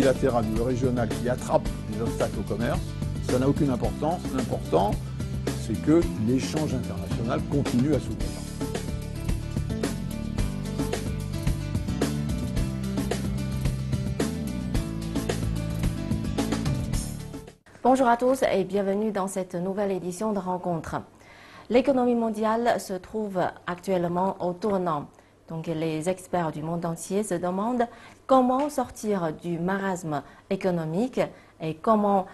multilatéral ou le régional qui attrape des obstacles au commerce, ça n'a aucune importance. L'important, c'est que l'échange international continue à s'ouvrir. Bonjour à tous et bienvenue dans cette nouvelle édition de Rencontre. L'économie mondiale se trouve actuellement au tournant. Donc les experts du monde entier se demandent comment sortir du marasme économique et comment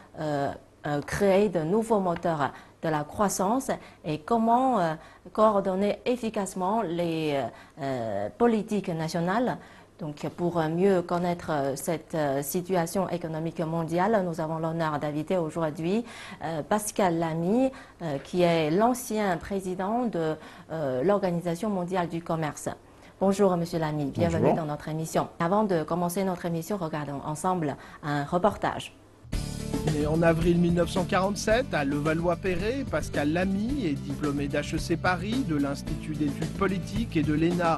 créer de nouveaux moteurs de la croissance et comment coordonner efficacement les politiques nationales. Donc, pour mieux connaître cette situation économique mondiale, nous avons l'honneur d'inviter aujourd'hui Pascal Lamy, qui est l'ancien président de l'Organisation mondiale du commerce. Bonjour Monsieur Lamy, bienvenue Bonjour. dans notre émission. Avant de commencer notre émission, regardons ensemble un reportage. Né en avril 1947 à Levallois-Perret, Pascal Lamy est diplômé d'HEC Paris, de l'Institut d'études politiques et de l'ENA.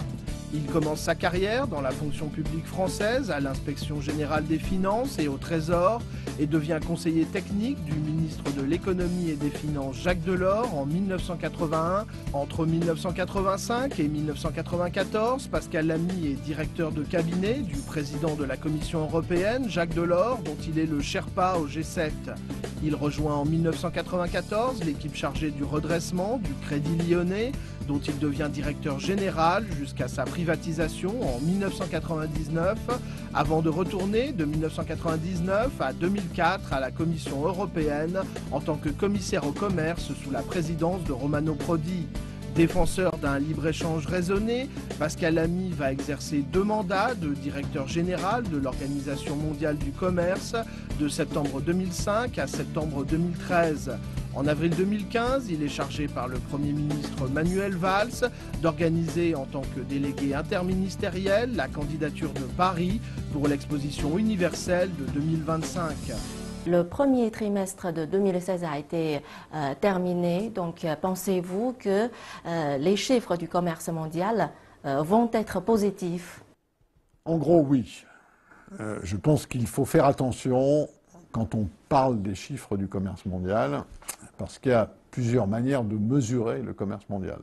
Il commence sa carrière dans la fonction publique française à l'Inspection générale des finances et au Trésor et devient conseiller technique du ministre de l'économie et des finances Jacques Delors en 1981. Entre 1985 et 1994, Pascal Lamy est directeur de cabinet du président de la Commission européenne Jacques Delors, dont il est le Sherpa au G7. Il rejoint en 1994 l'équipe chargée du redressement du Crédit Lyonnais, dont il devient directeur général jusqu'à sa privatisation en 1999, avant de retourner de 1999 à 2004 à la Commission européenne en tant que commissaire au commerce sous la présidence de Romano Prodi. Défenseur d'un libre-échange raisonné, Pascal Lamy va exercer 2 mandats de directeur général de l'Organisation mondiale du commerce de septembre 2005 à septembre 2013. En avril 2015, il est chargé par le Premier ministre Manuel Valls d'organiser en tant que délégué interministériel la candidature de Paris pour l'exposition universelle de 2025. Le premier trimestre de 2016 a été terminé, donc pensez-vous que les chiffres du commerce mondial vont être positifs? En gros, oui. Je pense qu'il faut faire attention quand on parle des chiffres du commerce mondial, parce qu'il y a plusieurs manières de mesurer le commerce mondial.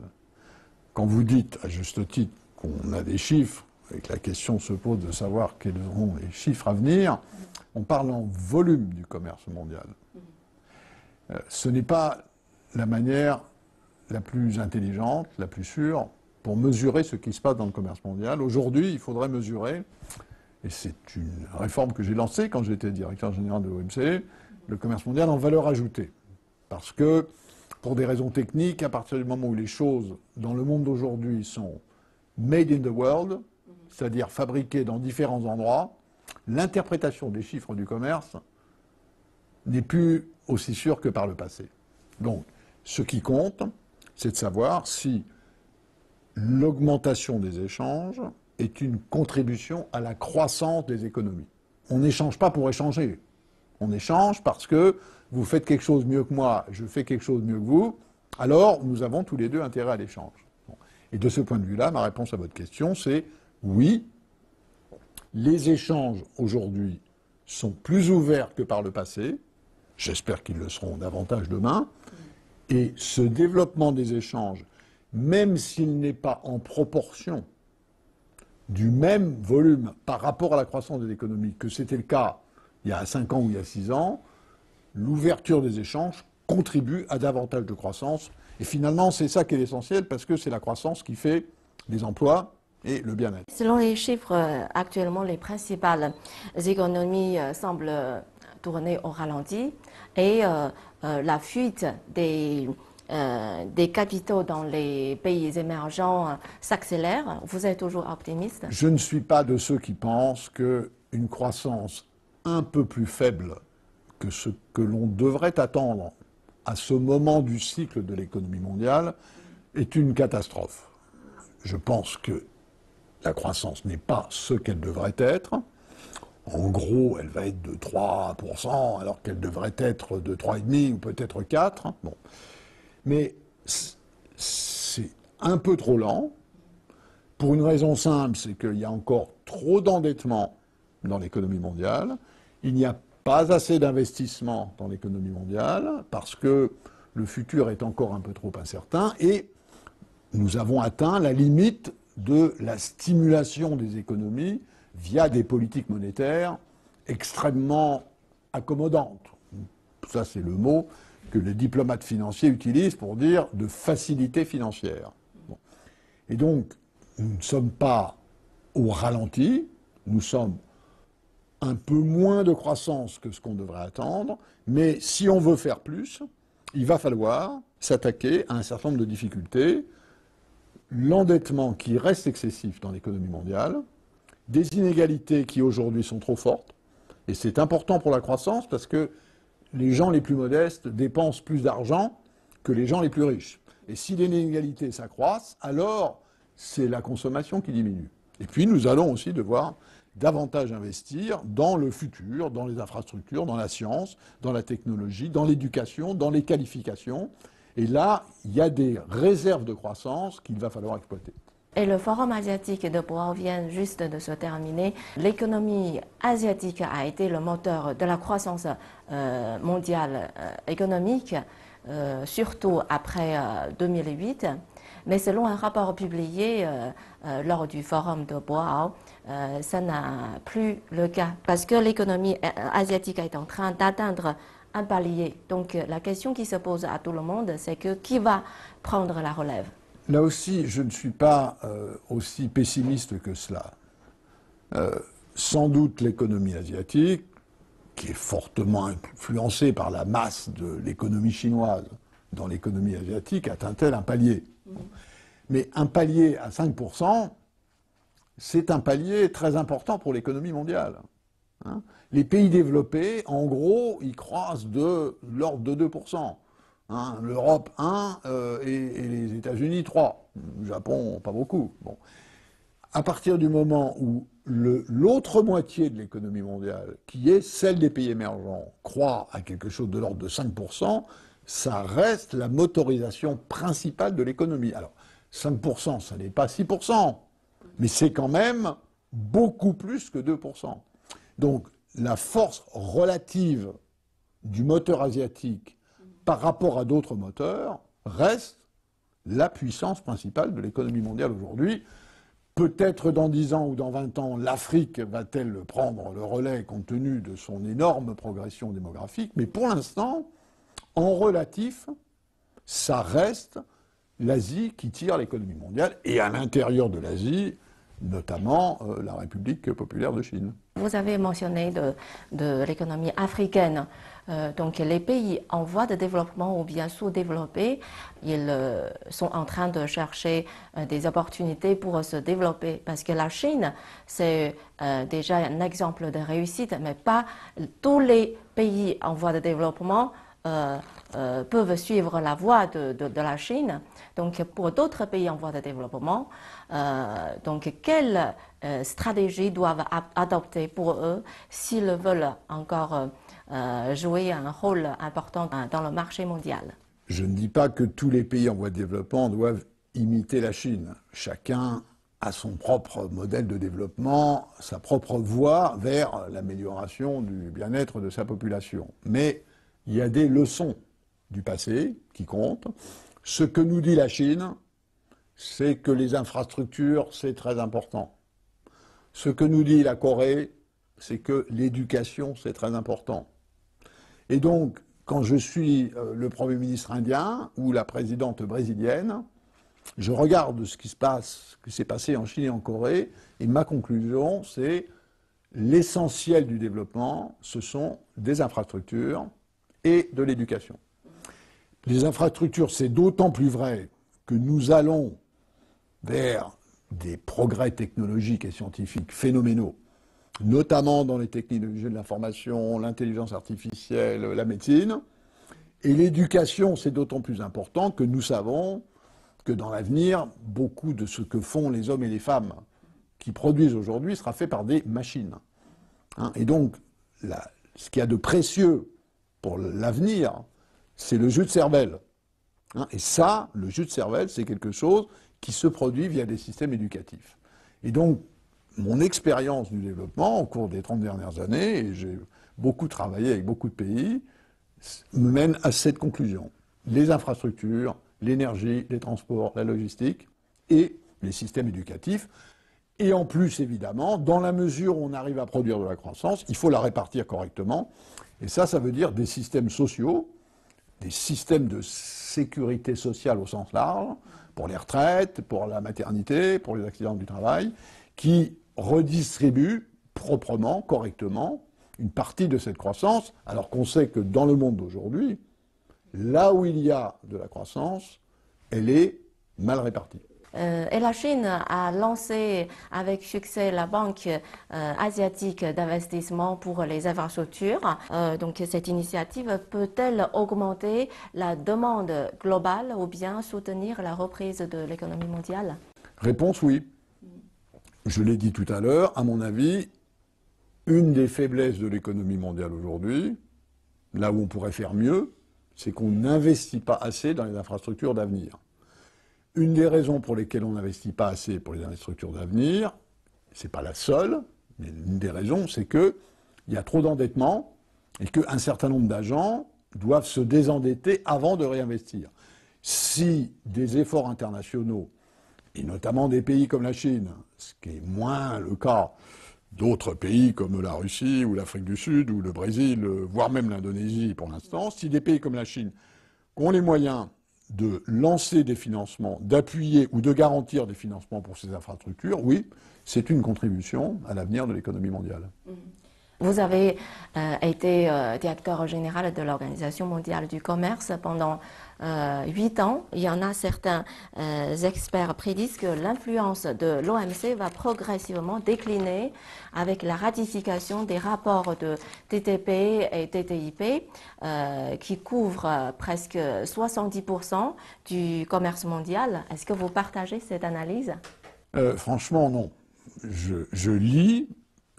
Quand vous dites, à juste titre, qu'on a des chiffres, et que la question se pose de savoir quels seront les chiffres à venir, on parle en volume du commerce mondial. Ce n'est pas la manière la plus intelligente, la plus sûre, pour mesurer ce qui se passe dans le commerce mondial. Aujourd'hui, il faudrait mesurer, et c'est une réforme que j'ai lancée quand j'étais directeur général de l'OMC, le commerce mondial en valeur ajoutée. Parce que, pour des raisons techniques, à partir du moment où les choses dans le monde d'aujourd'hui sont made in the world, c'est-à-dire fabriquées dans différents endroits, l'interprétation des chiffres du commerce n'est plus aussi sûre que par le passé. Donc, ce qui compte, c'est de savoir si l'augmentation des échanges est une contribution à la croissance des économies. On n'échange pas pour échanger. On échange parce que vous faites quelque chose mieux que moi, je fais quelque chose mieux que vous, alors nous avons tous les deux intérêt à l'échange. Et de ce point de vue-là, ma réponse à votre question, c'est oui, les échanges aujourd'hui sont plus ouverts que par le passé, j'espère qu'ils le seront davantage demain, et ce développement des échanges, même s'il n'est pas en proportion du même volume par rapport à la croissance de l'économie que c'était le cas il y a 5 ans ou il y a 6 ans, l'ouverture des échanges contribue à davantage de croissance. Et finalement, c'est ça qui est l'essentiel, parce que c'est la croissance qui fait les emplois et le bien-être. Selon les chiffres, actuellement, les principales économies semblent tourner au ralenti et la fuite des capitaux dans les pays émergents s'accélère. Vous êtes toujours optimiste? Je ne suis pas de ceux qui pensent qu'une croissance un peu plus faible que ce que l'on devrait attendre à ce moment du cycle de l'économie mondiale est une catastrophe. Je pense que la croissance n'est pas ce qu'elle devrait être. En gros, elle va être de 3%, alors qu'elle devrait être de 3,5% ou peut-être 4%. Bon. Mais c'est un peu trop lent, pour une raison simple, c'est qu'il y a encore trop d'endettement dans l'économie mondiale, Il n'y a pas assez d'investissement dans l'économie mondiale parce que le futur est encore un peu trop incertain et nous avons atteint la limite de la stimulation des économies via des politiques monétaires extrêmement accommodantes. Ça, c'est le mot que les diplomates financiers utilisent pour dire de facilité financière. Bon. Et donc, nous ne sommes pas au ralenti, nous sommes un peu moins de croissance que ce qu'on devrait attendre, mais si on veut faire plus, il va falloir s'attaquer à un certain nombre de difficultés. L'endettement qui reste excessif dans l'économie mondiale, des inégalités qui aujourd'hui sont trop fortes, et c'est important pour la croissance parce que les gens les plus modestes dépensent plus d'argent que les gens les plus riches. Et si les inégalités s'accroissent, alors c'est la consommation qui diminue. Et puis nous allons aussi devoir davantage investir dans le futur, dans les infrastructures, dans la science, dans la technologie, dans l'éducation, dans les qualifications. Et là, il y a des réserves de croissance qu'il va falloir exploiter. Et le forum asiatique de Boao vient juste de se terminer. L'économie asiatique a été le moteur de la croissance mondiale économique, surtout après 2008. Mais selon un rapport publié lors du forum de Boao, ça n'a plus le cas parce que l'économie asiatique est en train d'atteindre un palier. Donc la question qui se pose à tout le monde, c'est que qui va prendre la relève? Là aussi, je ne suis pas aussi pessimiste que cela. Sans doute l'économie asiatique, qui est fortement influencée par la masse de l'économie chinoise dans l'économie asiatique, atteint-elle un palier. Mais un palier à 5%, c'est un palier très important pour l'économie mondiale. Hein. Les pays développés, en gros, ils croissent de l'ordre de 2%. Hein. L'Europe, 1, et les États-Unis, 3. Le Japon, pas beaucoup. Bon. À partir du moment où l'autre moitié de l'économie mondiale, qui est celle des pays émergents, croît à quelque chose de l'ordre de 5%, ça reste la motorisation principale de l'économie. Alors, 5%, ça n'est pas 6%, mais c'est quand même beaucoup plus que 2%. Donc, la force relative du moteur asiatique par rapport à d'autres moteurs reste la puissance principale de l'économie mondiale aujourd'hui. Peut-être dans 10 ans ou dans 20 ans, l'Afrique va-t-elle prendre le relais compte tenu de son énorme progression démographique, mais pour l'instant, en relatif, ça reste l'Asie qui tire l'économie mondiale, et à l'intérieur de l'Asie, notamment la République populaire de Chine. Vous avez mentionné de l'économie africaine. Donc les pays en voie de développement ou bien sous-développés, ils sont en train de chercher des opportunités pour se développer. Parce que la Chine, c'est déjà un exemple de réussite, mais pas tous les pays en voie de développement peuvent suivre la voie de la Chine. Donc pour d'autres pays en voie de développement, donc quelle stratégie doivent adopter pour eux s'ils veulent encore jouer un rôle important dans le marché mondial? Je ne dis pas que tous les pays en voie de développement doivent imiter la Chine. Chacun a son propre modèle de développement, sa propre voie vers l'amélioration du bien-être de sa population. Mais il y a des leçons du passé qui comptent. Ce que nous dit la Chine, c'est que les infrastructures, c'est très important. Ce que nous dit la Corée, c'est que l'éducation, c'est très important. Et donc, quand je suis le Premier ministre indien ou la présidente brésilienne, je regarde ce qui s'est passé en Chine et en Corée, et ma conclusion, c'est l'essentiel du développement, ce sont des infrastructures et de l'éducation. Les infrastructures, c'est d'autant plus vrai que nous allons vers des progrès technologiques et scientifiques phénoménaux, notamment dans les technologies de l'information, l'intelligence artificielle, la médecine. Et l'éducation, c'est d'autant plus important que nous savons que dans l'avenir, beaucoup de ce que font les hommes et les femmes qui produisent aujourd'hui sera fait par des machines. Hein, et donc, ce qu'il y a de précieux pour l'avenir, c'est le jus de cervelle. Hein, et ça, le jus de cervelle, c'est quelque chose qui se produit via des systèmes éducatifs. Et donc, mon expérience du développement au cours des 30 dernières années, et j'ai beaucoup travaillé avec beaucoup de pays, me mène à cette conclusion. Les infrastructures, l'énergie, les transports, la logistique et les systèmes éducatifs. Et en plus, évidemment, dans la mesure où on arrive à produire de la croissance, il faut la répartir correctement. Et ça veut dire des systèmes sociaux, des systèmes de sécurité sociale au sens large, pour les retraites, pour la maternité, pour les accidents du travail, qui redistribuent proprement, correctement, une partie de cette croissance, alors qu'on sait que dans le monde d'aujourd'hui, là où il y a de la croissance, elle est mal répartie. Et la Chine a lancé avec succès la Banque asiatique d'investissement pour les infrastructures. Donc cette initiative peut-elle augmenter la demande globale ou bien soutenir la reprise de l'économie mondiale? Réponse oui. Je l'ai dit tout à l'heure, à mon avis, une des faiblesses de l'économie mondiale aujourd'hui, là où on pourrait faire mieux, c'est qu'on n'investit pas assez dans les infrastructures d'avenir. Une des raisons pour lesquelles on n'investit pas assez pour les infrastructures d'avenir, ce n'est pas la seule, mais une des raisons, c'est qu'il y a trop d'endettement et qu'un certain nombre d'agents doivent se désendetter avant de réinvestir. Si des efforts internationaux, et notamment des pays comme la Chine, ce qui est moins le cas d'autres pays comme la Russie ou l'Afrique du Sud ou le Brésil, voire même l'Indonésie pour l'instant, si des pays comme la Chine ont les moyens de lancer des financements, d'appuyer ou de garantir des financements pour ces infrastructures, oui, c'est une contribution à l'avenir de l'économie mondiale. Vous avez été directeur général de l'Organisation mondiale du commerce pendant 8 ans. Il y en a certains experts prédisent que l'influence de l'OMC va progressivement décliner avec la ratification des rapports de TTP et TTIP qui couvrent presque 70% du commerce mondial. Est-ce que vous partagez cette analyse? Franchement, non. Je lis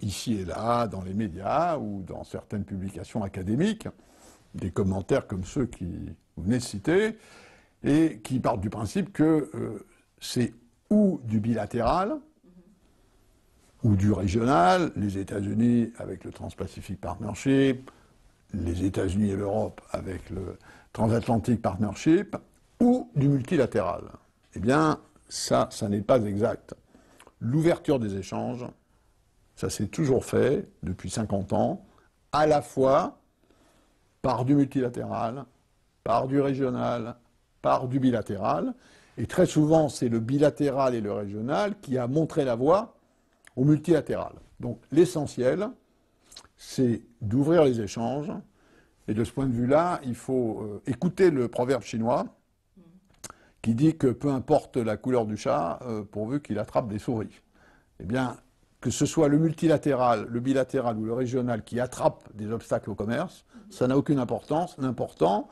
ici et là, dans les médias ou dans certaines publications académiques, des commentaires comme ceux qui vous venez de citer, et qui partent du principe que c'est ou du bilatéral, ou du régional, les États-Unis avec le Trans-Pacific Partnership, les États-Unis et l'Europe avec le Transatlantic Partnership, ou du multilatéral. Eh bien, ça n'est pas exact. L'ouverture des échanges, ça s'est toujours fait, depuis 50 ans, à la fois par du multilatéral, par du régional, par du bilatéral. Et très souvent, c'est le bilatéral et le régional qui a montré la voie au multilatéral. Donc l'essentiel, c'est d'ouvrir les échanges. Et de ce point de vue-là, il faut écouter le proverbe chinois qui dit que peu importe la couleur du chat, pourvu qu'il attrape des souris. Eh bien, que ce soit le multilatéral, le bilatéral ou le régional qui attrape des obstacles au commerce, ça n'a aucune importance. L'important,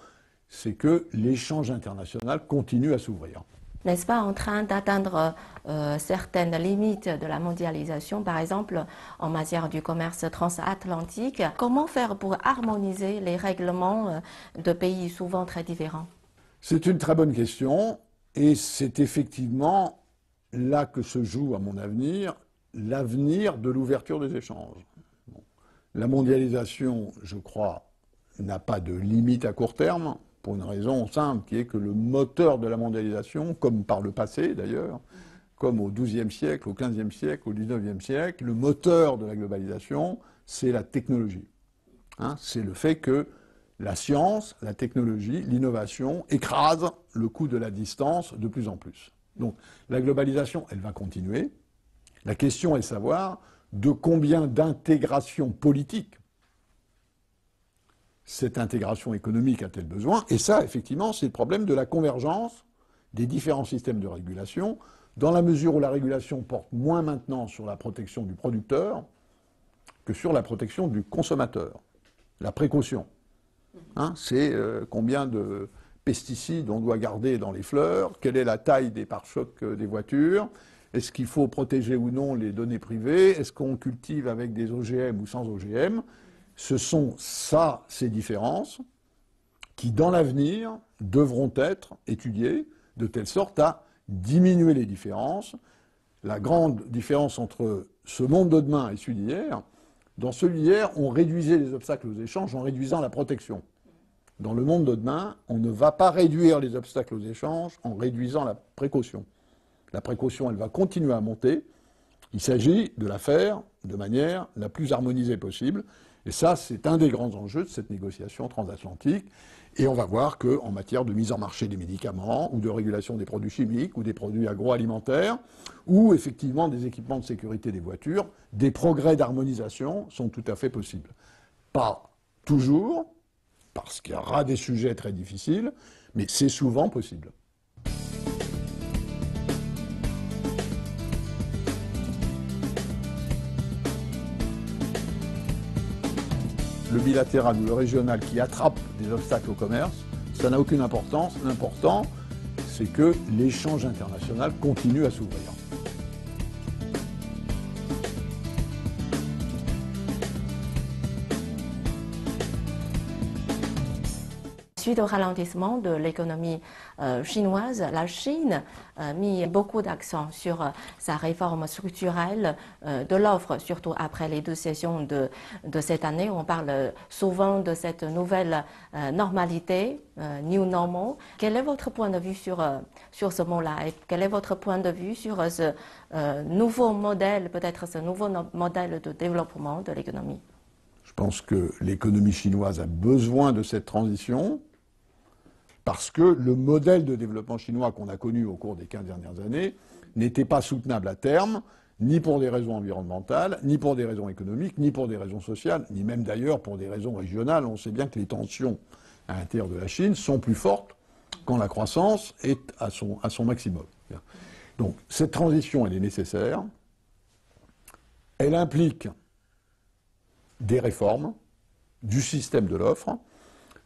c'est que l'échange international continue à s'ouvrir. N'est-ce pas en train d'atteindre certaines limites de la mondialisation, par exemple en matière du commerce transatlantique? Comment faire pour harmoniser les règlements de pays souvent très différents? C'est une très bonne question et c'est effectivement là que se joue, à mon avenir, l'avenir de l'ouverture des échanges. Bon. La mondialisation, je crois, n'a pas de limite à court terme, pour une raison simple, qui est que le moteur de la mondialisation, comme par le passé d'ailleurs, comme au XIIe siècle, au XVe siècle, au XIXe siècle, le moteur de la globalisation, c'est la technologie. Hein, c'est le fait que la science, la technologie, l'innovation écrasent le coût de la distance de plus en plus. Donc la globalisation, elle va continuer. La question est de savoir de combien d'intégration politique cette intégration économique a-t-elle besoin. Et ça, effectivement, c'est le problème de la convergence des différents systèmes de régulation, dans la mesure où la régulation porte moins maintenant sur la protection du producteur que sur la protection du consommateur. La précaution. Hein, c'est combien de pesticides on doit garder dans les fleurs, quelle est la taille des pare-chocs des voitures, est-ce qu'il faut protéger ou non les données privées, est-ce qu'on cultive avec des OGM ou sans OGM. Ce sont ces différences qui, dans l'avenir, devront être étudiées de telle sorte à diminuer les différences. La grande différence entre ce monde de demain et celui d'hier, Dans celui d'hier, on réduisait les obstacles aux échanges en réduisant la protection. Dans le monde de demain, on ne va pas réduire les obstacles aux échanges en réduisant la précaution. La précaution, elle va continuer à monter. Il s'agit de la faire de manière la plus harmonisée possible. Et ça, c'est un des grands enjeux de cette négociation transatlantique. Et on va voir qu'en matière de mise en marché des médicaments, ou de régulation des produits chimiques, ou des produits agroalimentaires, ou effectivement des équipements de sécurité des voitures, des progrès d'harmonisation sont tout à fait possibles. Pas toujours, parce qu'il y aura des sujets très difficiles, mais c'est souvent possible. Le bilatéral ou le régional qui attrape des obstacles au commerce, ça n'a aucune importance. L'important, c'est que l'échange international continue à s'ouvrir. Suite au ralentissement de l'économie chinoise, la Chine a mis beaucoup d'accent sur sa réforme structurelle de l'offre, surtout après les 2 sessions de cette année. On parle souvent de cette nouvelle normalité, new normal. Quel est votre point de vue sur ce mot-là et quel est votre point de vue sur ce nouveau modèle, peut-être ce nouveau modèle de développement de l'économie? Je pense que l'économie chinoise a besoin de cette transition parce que le modèle de développement chinois qu'on a connu au cours des 15 dernières années n'était pas soutenable à terme, ni pour des raisons environnementales, ni pour des raisons économiques, ni pour des raisons sociales, ni même d'ailleurs pour des raisons régionales. On sait bien que les tensions à l'intérieur de la Chine sont plus fortes quand la croissance est à son maximum. Donc cette transition, elle est nécessaire. Elle implique des réformes du système de l'offre.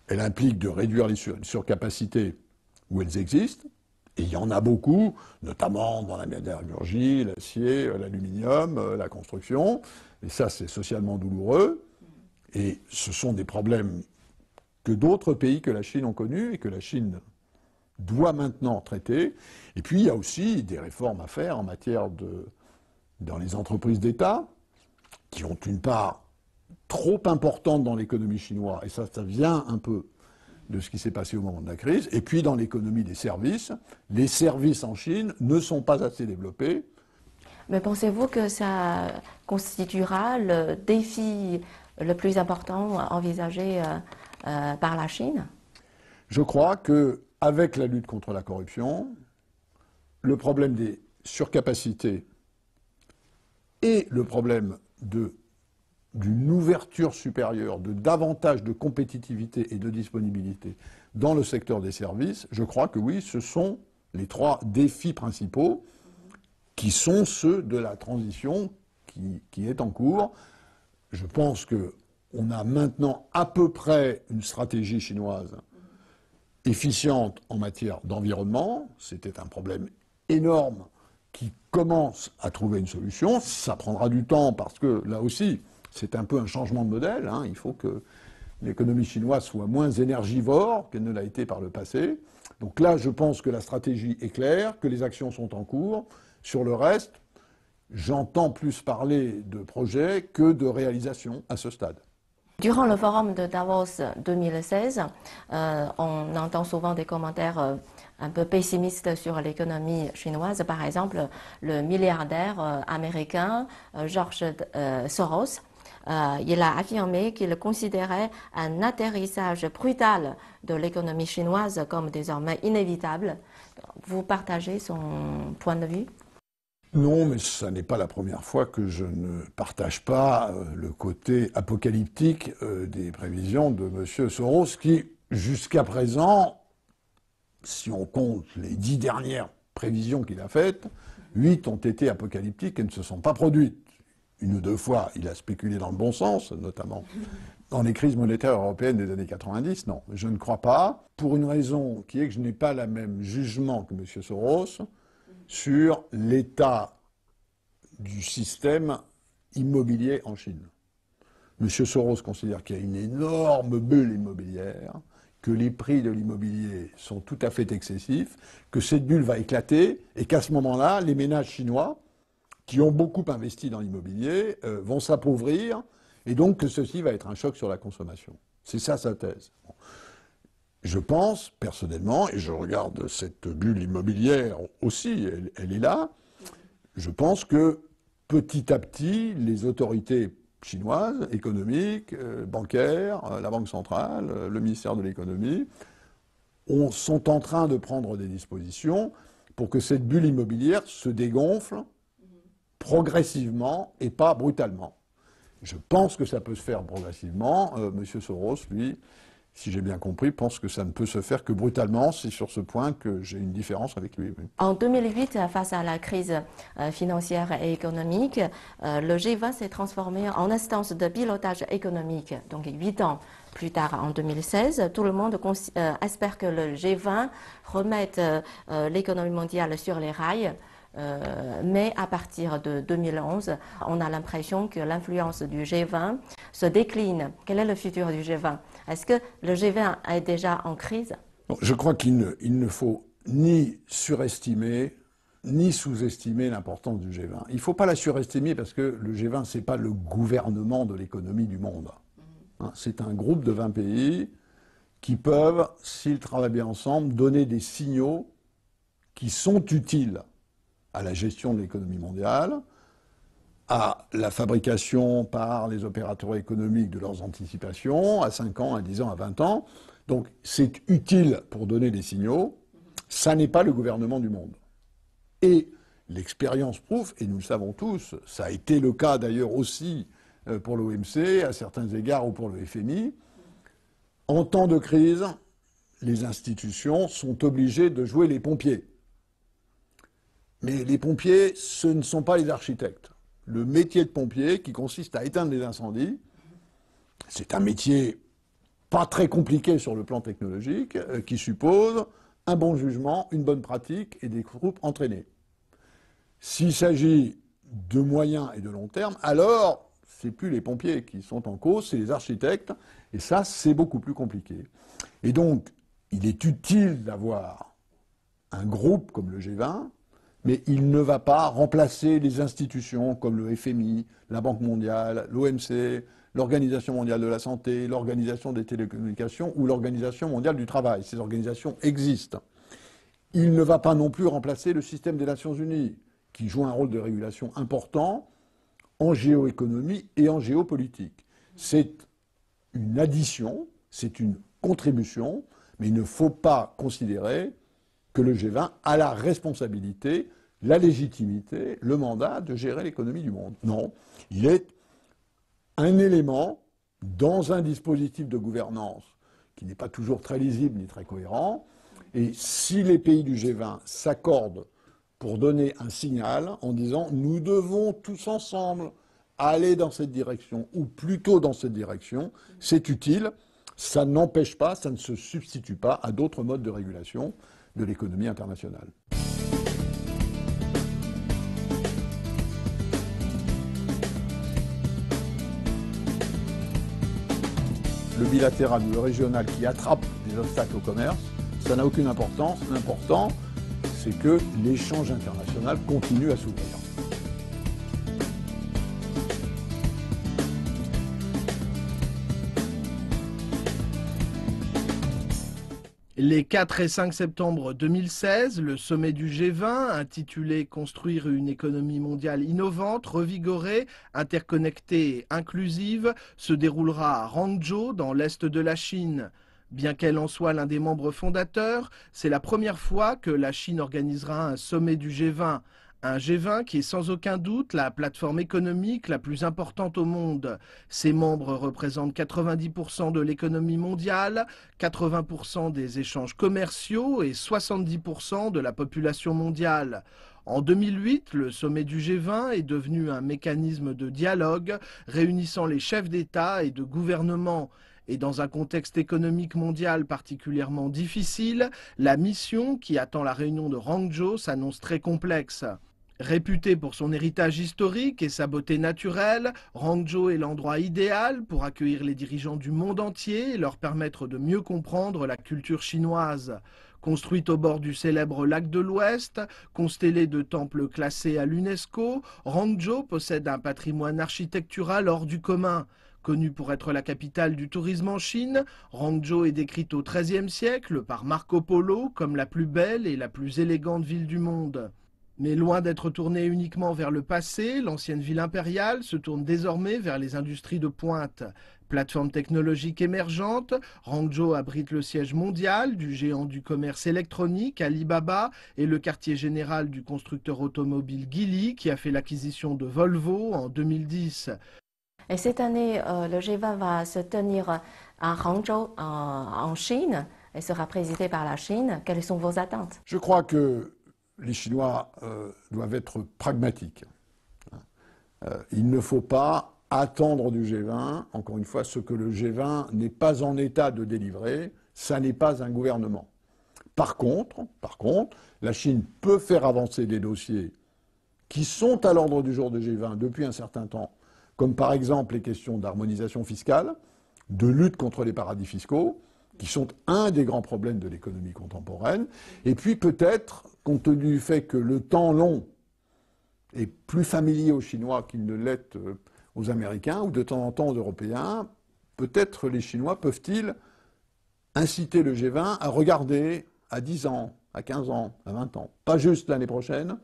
Elle implique de réduire les surcapacités où elles existent, et il y en a beaucoup, notamment dans la métallurgie, l'acier, l'aluminium, la construction, et ça c'est socialement douloureux, et ce sont des problèmes que d'autres pays que la Chine ont connus et que la Chine doit maintenant traiter. Et puis il y a aussi des réformes à faire en matière dans les entreprises d'État, qui ont une part trop importante dans l'économie chinoise, et ça vient un peu de ce qui s'est passé au moment de la crise, et puis dans l'économie des services. Les services en Chine ne sont pas assez développés. Mais pensez-vous que ça constituera le défi le plus important envisagé par la Chine? Je crois qu'avec la lutte contre la corruption, le problème des surcapacités et le problème d'une ouverture supérieure, de davantage de compétitivité et de disponibilité dans le secteur des services, je crois que oui, ce sont les 3 défis principaux qui sont ceux de la transition qui est en cours. Je pense qu'on a maintenant à peu près une stratégie chinoise efficiente en matière d'environnement. C'était un problème énorme qui commence à trouver une solution. Ça prendra du temps parce que là aussi, c'est un peu un changement de modèle. Il faut que l'économie chinoise soit moins énergivore qu'elle ne l'a été par le passé. Donc là, je pense que la stratégie est claire, que les actions sont en cours. Sur le reste, j'entends plus parler de projets que de réalisations à ce stade. Durant le forum de Davos 2016, on entend souvent des commentaires un peu pessimistes sur l'économie chinoise. Par exemple, le milliardaire américain George Soros, il a affirmé qu'il considérait un atterrissage brutal de l'économie chinoise comme désormais inévitable. Vous partagez son point de vue? Non, mais ça n'est pas la première fois que je ne partage pas le côté apocalyptique des prévisions de M. Soros, qui, jusqu'à présent, si on compte les 10 dernières prévisions qu'il a faites, 8 ont été apocalyptiques et ne se sont pas produites. 1 ou 2 fois, il a spéculé dans le bon sens, notamment dans les crises monétaires européennes des années 90. Non, je ne crois pas, pour une raison qui est que je n'ai pas le même jugement que M. Soros sur l'état du système immobilier en Chine. M. Soros considère qu'il y a une énorme bulle immobilière, que les prix de l'immobilier sont tout à fait excessifs, que cette bulle va éclater et qu'à ce moment-là, les ménages chinois, qui ont beaucoup investi dans l'immobilier, vont s'appauvrir Et donc que ceci va être un choc sur la consommation. C'est ça sa thèse. Bon. Je pense, personnellement, et je regarde cette bulle immobilière aussi, elle est là, je pense que petit à petit, les autorités chinoises, économiques, bancaires, la Banque centrale, le ministère de l'économie, sont en train de prendre des dispositions pour que cette bulle immobilière se dégonfle progressivement et pas brutalement. Je pense que ça peut se faire progressivement. Monsieur Soros, lui, si j'ai bien compris, pense que ça ne peut se faire que brutalement. C'est sur ce point que j'ai une différence avec lui. Oui. En 2008, face à la crise financière et économique, le G20 s'est transformé en instance de pilotage économique. Donc 8 ans plus tard, en 2016, tout le monde espère que le G20 remette l'économie mondiale sur les rails. Mais à partir de 2011, on a l'impression que l'influence du G20 se décline. Quel est le futur du G20? Est-ce que le G20 est déjà en crise? Je crois qu'il ne faut ni surestimer ni sous-estimer l'importance du G20. Il ne faut pas la surestimer parce que le G20, ce n'est pas le gouvernement de l'économie du monde. C'est un groupe de 20 pays qui peuvent, s'ils travaillent bien ensemble, donner des signaux qui sont utiles à la gestion de l'économie mondiale, à la fabrication par les opérateurs économiques de leurs anticipations, à 5 ans, à 10 ans, à 20 ans. Donc c'est utile pour donner des signaux. Ça n'est pas le gouvernement du monde. Et l'expérience prouve, et nous le savons tous, ça a été le cas d'ailleurs aussi pour l'OMC, à certains égards, ou pour le FMI, en temps de crise, les institutions sont obligées de jouer les pompiers. Mais les pompiers, ce ne sont pas les architectes. Le métier de pompier, qui consiste à éteindre les incendies, c'est un métier pas très compliqué sur le plan technologique, qui suppose un bon jugement, une bonne pratique et des troupes entraînées. S'il s'agit de moyen et de long terme, alors c'est plus les pompiers qui sont en cause, c'est les architectes, et ça, c'est beaucoup plus compliqué. Et donc, il est utile d'avoir un groupe comme le G20, mais il ne va pas remplacer les institutions comme le FMI, la Banque mondiale, l'OMC, l'Organisation mondiale de la santé, l'Organisation des télécommunications ou l'Organisation mondiale du travail. Ces organisations existent. Il ne va pas non plus remplacer le système des Nations unies, qui joue un rôle de régulation important en géoéconomie et en géopolitique. C'est une addition, c'est une contribution, mais il ne faut pas considérer que le G20 a la responsabilité, la légitimité, le mandat de gérer l'économie du monde. Non, il est un élément dans un dispositif de gouvernance qui n'est pas toujours très lisible ni très cohérent. Et si les pays du G20 s'accordent pour donner un signal en disant « nous devons tous ensemble aller dans cette direction » ou plutôt dans cette direction, c'est utile, ça n'empêche pas, ça ne se substitue pas à d'autres modes de régulation de l'économie internationale. Le bilatéral ou le régional qui attrape des obstacles au commerce, ça n'a aucune importance. L'important, c'est que l'échange international continue à s'ouvrir. Les 4 et 5 septembre 2016, le sommet du G20, intitulé « Construire une économie mondiale innovante, revigorée, interconnectée et inclusive », se déroulera à Hangzhou, dans l'est de la Chine. Bien qu'elle en soit l'un des membres fondateurs, c'est la première fois que la Chine organisera un sommet du G20. Un G20 qui est sans aucun doute la plateforme économique la plus importante au monde. Ses membres représentent 90% de l'économie mondiale, 80% des échanges commerciaux et 70% de la population mondiale. En 2008, le sommet du G20 est devenu un mécanisme de dialogue réunissant les chefs d'État et de gouvernement. Et dans un contexte économique mondial particulièrement difficile, la mission qui attend la réunion de Hangzhou s'annonce très complexe. Réputé pour son héritage historique et sa beauté naturelle, Hangzhou est l'endroit idéal pour accueillir les dirigeants du monde entier et leur permettre de mieux comprendre la culture chinoise. Construite au bord du célèbre lac de l'Ouest, constellée de temples classés à l'UNESCO, Hangzhou possède un patrimoine architectural hors du commun. Connue pour être la capitale du tourisme en Chine, Hangzhou est décrite au XIIIe siècle par Marco Polo comme la plus belle et la plus élégante ville du monde. Mais loin d'être tournée uniquement vers le passé, l'ancienne ville impériale se tourne désormais vers les industries de pointe. Plateforme technologique émergente, Hangzhou abrite le siège mondial du géant du commerce électronique Alibaba et le quartier général du constructeur automobile Geely qui a fait l'acquisition de Volvo en 2010. Et cette année, le G20 va se tenir à Hangzhou, en Chine, et sera présidé par la Chine. Quelles sont vos attentes? Je crois que les Chinois doivent être pragmatiques. Il ne faut pas attendre du G20, encore une fois, ce que le G20 n'est pas en état de délivrer, ça n'est pas un gouvernement. Par contre, la Chine peut faire avancer des dossiers qui sont à l'ordre du jour du G20 depuis un certain temps, comme par exemple les questions d'harmonisation fiscale, de lutte contre les paradis fiscaux, qui sont un des grands problèmes de l'économie contemporaine, et puis peut-être, compte tenu du fait que le temps long est plus familier aux Chinois qu'il ne l'est aux Américains, ou de temps en temps aux Européens, peut-être les Chinois peuvent-ils inciter le G20 à regarder à 10 ans, à 15 ans, à 20 ans, pas juste l'année prochaine,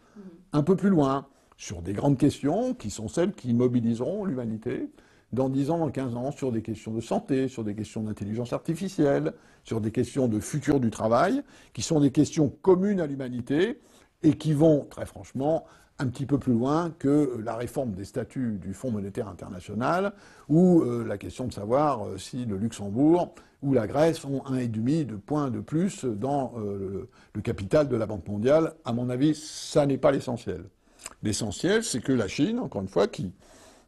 un peu plus loin, sur des grandes questions qui sont celles qui mobiliseront l'humanité dans 10 ans, dans 15 ans, sur des questions de santé, sur des questions d'intelligence artificielle, sur des questions de futur du travail, qui sont des questions communes à l'humanité et qui vont, très franchement, un petit peu plus loin que la réforme des statuts du Fonds monétaire international ou la question de savoir si le Luxembourg ou la Grèce ont 1,5 de point de plus dans le capital de la Banque mondiale. À mon avis, ça n'est pas l'essentiel. L'essentiel, c'est que la Chine, encore une fois, il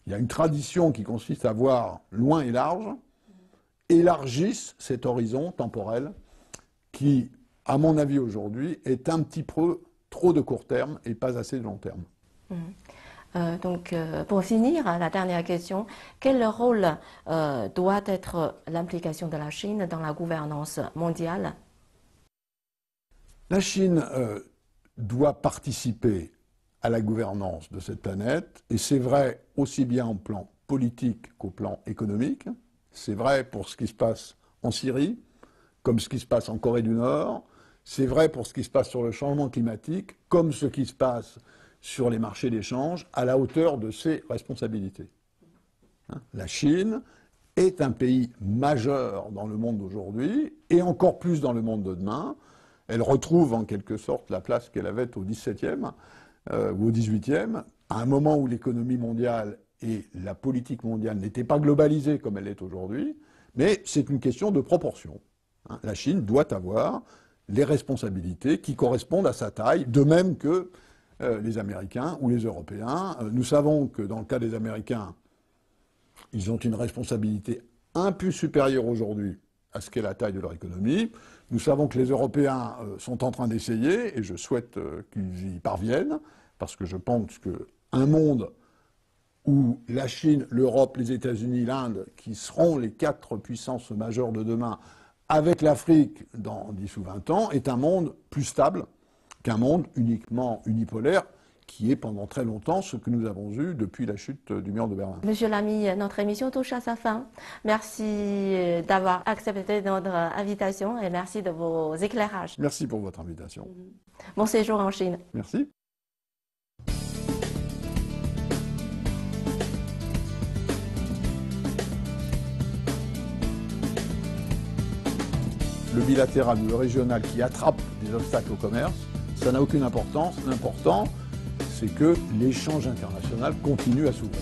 y a une tradition qui consiste à voir loin et large, élargisse cet horizon temporel qui, à mon avis aujourd'hui, est un petit peu trop de court terme et pas assez de long terme. Donc, pour finir, la dernière question, quel rôle doit être l'implication de la Chine dans la gouvernance mondiale? La Chine doit participer à la gouvernance de cette planète, et c'est vrai aussi bien en plan politique qu'au plan économique. C'est vrai pour ce qui se passe en Syrie, comme ce qui se passe en Corée du Nord. C'est vrai pour ce qui se passe sur le changement climatique, comme ce qui se passe sur les marchés d'échange, à la hauteur de ses responsabilités. La Chine est un pays majeur dans le monde d'aujourd'hui, et encore plus dans le monde de demain. Elle retrouve en quelque sorte la place qu'elle avait au XVIIe ou au XVIIIe, à un moment où l'économie mondiale et la politique mondiale n'étaient pas globalisées comme elle l'est aujourd'hui, mais c'est une question de proportion. La Chine doit avoir les responsabilités qui correspondent à sa taille, de même que les Américains ou les Européens. Nous savons que dans le cas des Américains, ils ont une responsabilité un peu supérieure aujourd'hui à ce qu'est la taille de leur économie. Nous savons que les Européens sont en train d'essayer, et je souhaite qu'ils y parviennent, parce que je pense qu'un monde où la Chine, l'Europe, les États-Unis, l'Inde, qui seront les 4 puissances majeures de demain, avec l'Afrique dans 10 ou 20 ans, est un monde plus stable qu'un monde uniquement unipolaire, qui est pendant très longtemps ce que nous avons eu depuis la chute du mur de Berlin. Monsieur Lamy, notre émission touche à sa fin. Merci d'avoir accepté notre invitation et merci de vos éclairages. Merci pour votre invitation. Bon séjour en Chine. Merci. Le bilatéral ou le régional qui attrape des obstacles au commerce, ça n'a aucune importance. L'important, c'est que l'échange international continue à s'ouvrir.